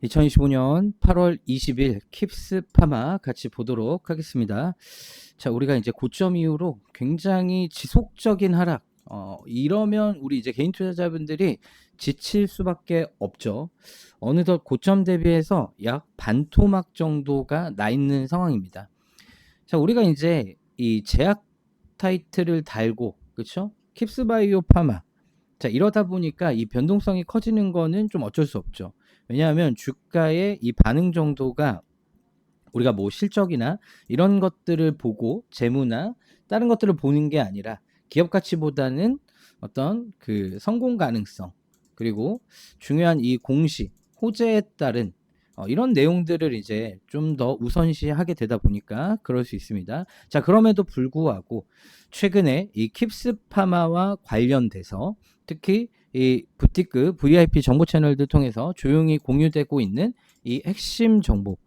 2025년 8월 20일 킵스 파마 같이 보도록 하겠습니다. 자, 우리가 이제 고점 이후로 굉장히 지속적인 하락, 이러면 우리 이제 개인 투자자분들이 지칠 수밖에 없죠. 어느덧 고점 대비해서 약 반토막 정도가 나 있는 상황입니다. 자, 우리가 이제 이 제약 타이틀을 달고, 그쵸? 킵스 바이오 파마. 자, 이러다 보니까 이 변동성이 커지는 거는 좀 어쩔 수 없죠. 왜냐하면 주가의 이 반응 정도가 우리가 뭐 실적이나 이런 것들을 보고 재무나 다른 것들을 보는 게 아니라 기업 가치보다는 어떤 그 성공 가능성 그리고 중요한 이 공시, 호재에 따른 이런 내용들을 이제 좀 더 우선시하게 되다 보니까 그럴 수 있습니다. 자, 그럼에도 불구하고 최근에 이 킵스 파마와 관련돼서 특히 이 부티크 VIP 정보 채널들 통해서 조용히 공유되고 있는 이 핵심 정보,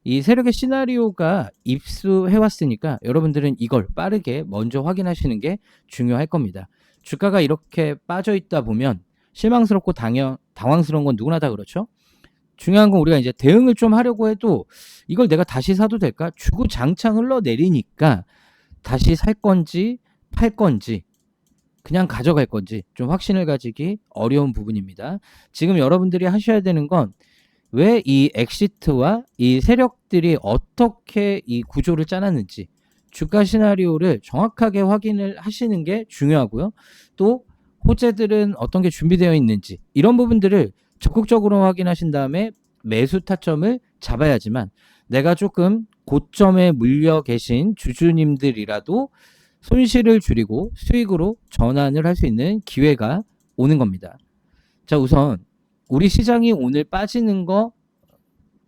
이 세력의 시나리오가 입수해 왔으니까 여러분들은 이걸 빠르게 먼저 확인하시는 게 중요할 겁니다. 주가가 이렇게 빠져 있다 보면 실망스럽고 당황스러운 건 누구나 다 그렇죠. 중요한 건 우리가 이제 대응을 좀 하려고 해도 이걸 내가 다시 사도 될까? 주구장창 흘러내리니까 다시 살 건지 팔 건지 그냥 가져갈 건지 좀 확신을 가지기 어려운 부분입니다. 지금 여러분들이 하셔야 되는 건 왜 이 엑시트와 이 세력들이 어떻게 이 구조를 짜놨는지 주가 시나리오를 정확하게 확인을 하시는 게 중요하고요. 또 호재들은 어떤 게 준비되어 있는지 이런 부분들을 적극적으로 확인하신 다음에 매수 타점을 잡아야지만 내가 조금 고점에 물려 계신 주주님들이라도 손실을 줄이고 수익으로 전환을 할 수 있는 기회가 오는 겁니다. 자, 우선 우리 시장이 오늘 빠지는 거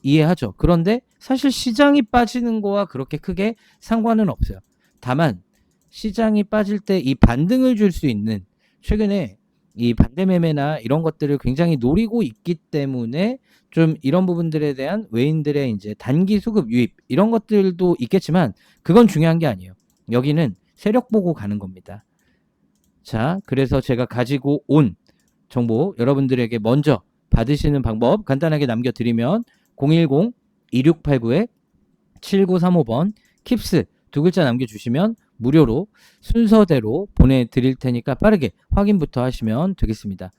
이해하죠. 그런데 사실 시장이 빠지는 거와 그렇게 크게 상관은 없어요. 다만 시장이 빠질 때 이 반등을 줄 수 있는 최근에 이 반대매매나 이런 것들을 굉장히 노리고 있기 때문에 좀 이런 부분들에 대한 외인들의 이제 단기 수급 유입 이런 것들도 있겠지만 그건 중요한 게 아니에요. 여기는 세력 보고 가는 겁니다. 자, 그래서 제가 가지고 온 정보 여러분들에게 먼저 받으시는 방법 간단하게 남겨드리면 010-2689-7935번 킵스 두 글자 남겨주시면 무료로 순서대로 보내드릴 테니까 빠르게 확인부터 하시면 되겠습니다.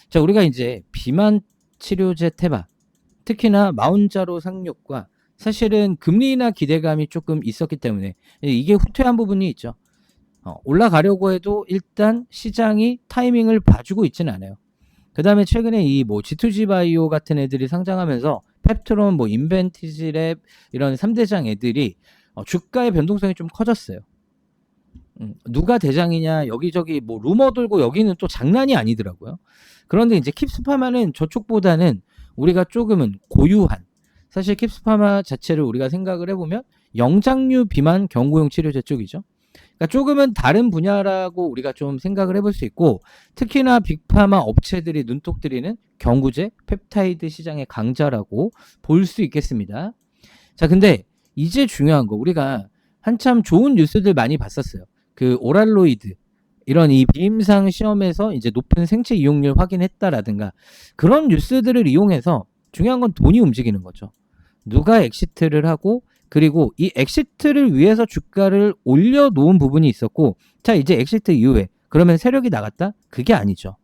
자, 우리가 이제 비만 치료제 테바, 특히나 마운자로 상륙과 사실은 금리나 기대감이 조금 있었기 때문에 이게 후퇴한 부분이 있죠. 올라가려고 해도 일단 시장이 타이밍을 봐주고 있지는 않아요. 그 다음에 최근에 이 뭐 G2G 바이오 같은 애들이 상장하면서 펩트론, 뭐 인벤티지랩 이런 3대장 애들이 주가의 변동성이 좀 커졌어요. 누가 대장이냐 여기저기 뭐 루머 돌고 여기는 또 장난이 아니더라고요. 그런데 이제 킵스파마는 저쪽보다는 우리가 조금은 고유한 사실 킵스파마 자체를 우리가 생각을 해보면 영장류 비만 경구용 치료제 쪽이죠. 그러니까 조금은 다른 분야라고 우리가 좀 생각을 해볼 수 있고 특히나 빅파마 업체들이 눈독 들이는 경구제, 펩타이드 시장의 강자라고 볼 수 있겠습니다. 자, 근데 이제 중요한 거 우리가 한참 좋은 뉴스들 많이 봤었어요. 그 오랄로이드 이런 이 비임상 시험에서 이제 높은 생체 이용률 확인했다라든가 그런 뉴스들을 이용해서 중요한 건 돈이 움직이는 거죠. 누가 엑시트를 하고 그리고 이 엑시트를 위해서 주가를 올려놓은 부분이 있었고 자 이제 엑시트 이후에 그러면 세력이 나갔다? 그게 아니죠.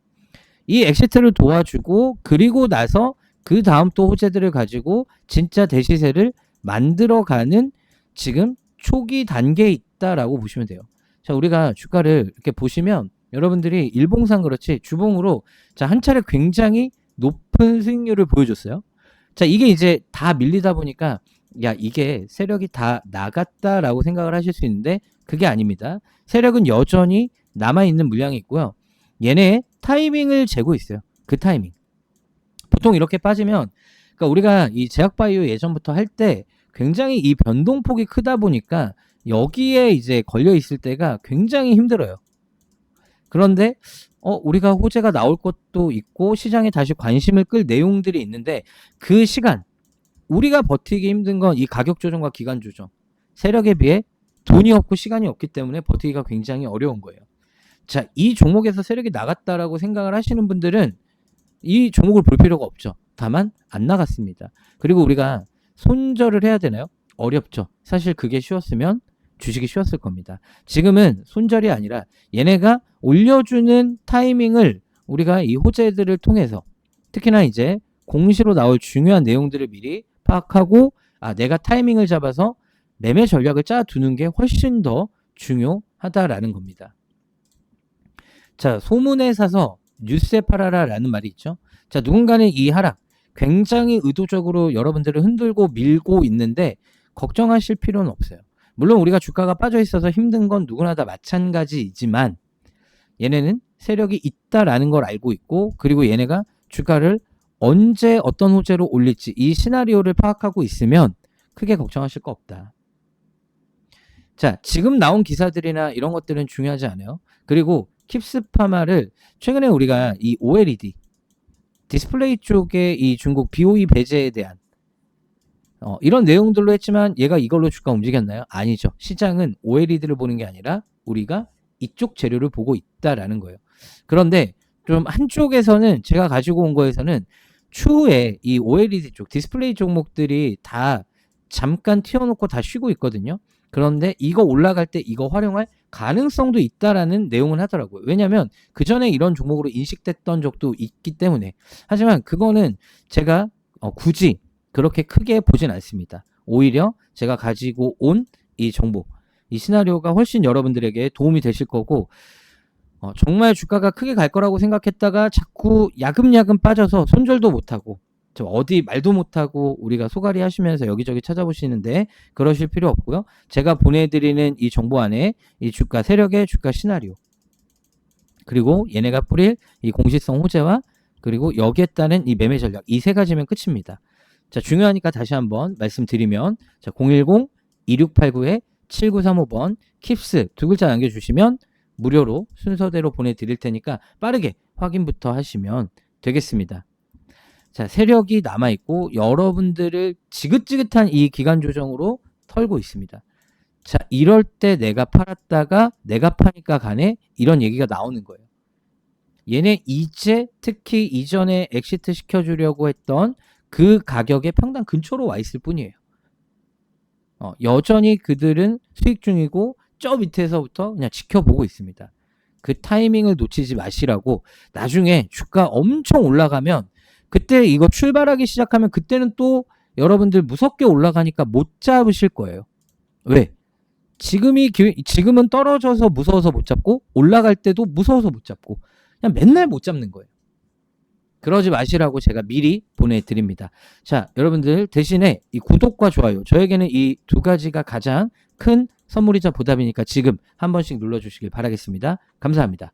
이 엑시트를 도와주고 그리고 나서 그 다음 또 호재들을 가지고 진짜 대시세를 만들어가는 지금 초기 단계에 있다라고 보시면 돼요. 자, 우리가 주가를 이렇게 보시면 여러분들이 일봉상 그렇지 주봉으로 자, 한 차례 굉장히 높은 수익률을 보여줬어요. 자, 이게 이제 다 밀리다 보니까 야, 이게 세력이 다 나갔다라고 생각을 하실 수 있는데 그게 아닙니다. 세력은 여전히 남아있는 물량이 있고요. 얘네 타이밍을 재고 있어요. 그 타이밍. 보통 이렇게 빠지면 그러니까 우리가 이 제약바이오 예전부터 할 때 굉장히 이 변동폭이 크다 보니까 여기에 이제 걸려 있을 때가 굉장히 힘들어요. 그런데 우리가 호재가 나올 것도 있고 시장에 다시 관심을 끌 내용들이 있는데 그 시간 우리가 버티기 힘든 건 이 가격 조정과 기간 조정. 세력에 비해 돈이 없고 시간이 없기 때문에 버티기가 굉장히 어려운 거예요. 자, 이 종목에서 세력이 나갔다라고 생각을 하시는 분들은 이 종목을 볼 필요가 없죠. 다만 안 나갔습니다. 그리고 우리가 손절을 해야 되나요? 어렵죠. 사실 그게 쉬웠으면 주식이 쉬웠을 겁니다. 지금은 손절이 아니라 얘네가 올려주는 타이밍을 우리가 이 호재들을 통해서 특히나 이제 공시로 나올 중요한 내용들을 미리 파악하고 내가 타이밍을 잡아서 매매 전략을 짜두는 게 훨씬 더 중요하다라는 겁니다. 자, 소문에 사서 뉴스에 팔아라 라는 말이 있죠. 자, 누군가는 이 하락 굉장히 의도적으로 여러분들을 흔들고 밀고 있는데 걱정하실 필요는 없어요. 물론 우리가 주가가 빠져 있어서 힘든 건 누구나 다 마찬가지이지만 얘네는 세력이 있다라는 걸 알고 있고 그리고 얘네가 주가를 언제 어떤 호재로 올릴지 이 시나리오를 파악하고 있으면 크게 걱정하실 거 없다. 자, 지금 나온 기사들이나 이런 것들은 중요하지 않아요. 그리고 킵스파마를 최근에 우리가 이 OLED 디스플레이 쪽에 이 중국 BOE 배제에 대한 이런 내용들로 했지만 얘가 이걸로 주가 움직였나요? 아니죠. 시장은 OLED를 보는 게 아니라 우리가 이쪽 재료를 보고 있다라는 거예요. 그런데 좀 한쪽에서는 제가 가지고 온 거에서는 추후에 이 OLED 쪽 디스플레이 종목들이 다 잠깐 튀어놓고 다 쉬고 있거든요. 그런데 이거 올라갈 때 이거 활용할 가능성도 있다라는 내용을 하더라고요. 왜냐하면 그 전에 이런 종목으로 인식됐던 적도 있기 때문에. 하지만 그거는 제가 굳이 그렇게 크게 보진 않습니다. 오히려 제가 가지고 온 이 정보, 이 시나리오가 훨씬 여러분들에게 도움이 되실 거고 정말 주가가 크게 갈 거라고 생각했다가 자꾸 야금야금 빠져서 손절도 못하고 저 어디 말도 못하고 우리가 소갈이 하시면서 여기저기 찾아보시는데 그러실 필요 없고요. 제가 보내드리는 이 정보 안에 이 주가 세력의 주가 시나리오 그리고 얘네가 뿌릴 이 공시성 호재와 그리고 여기에 따른 이 매매 전략 이 세 가지면 끝입니다. 자, 중요하니까 다시 한번 말씀드리면 자, 010-2689-7935번 킵스 두 글자 남겨주시면 무료로 순서대로 보내드릴 테니까 빠르게 확인부터 하시면 되겠습니다. 자, 세력이 남아있고 여러분들을 지긋지긋한 이 기간 조정으로 털고 있습니다. 자, 이럴 때 내가 팔았다가 내가 파니까 가네 이런 얘기가 나오는 거예요. 얘네 이제 특히 이전에 엑시트 시켜주려고 했던 그 가격의 평단 근처로 와 있을 뿐이에요. 여전히 그들은 수익 중이고 저 밑에서부터 그냥 지켜보고 있습니다. 그 타이밍을 놓치지 마시라고 나중에 주가 엄청 올라가면 그때 이거 출발하기 시작하면 그때는 또 여러분들 무섭게 올라가니까 못 잡으실 거예요. 왜? 지금은 떨어져서 무서워서 못 잡고 올라갈 때도 무서워서 못 잡고 그냥 맨날 못 잡는 거예요. 그러지 마시라고 제가 미리 보내드립니다. 자, 여러분들 대신에 이 구독과 좋아요 저에게는 이 두 가지가 가장 큰 선물이자 보답이니까 지금 한 번씩 눌러주시길 바라겠습니다. 감사합니다.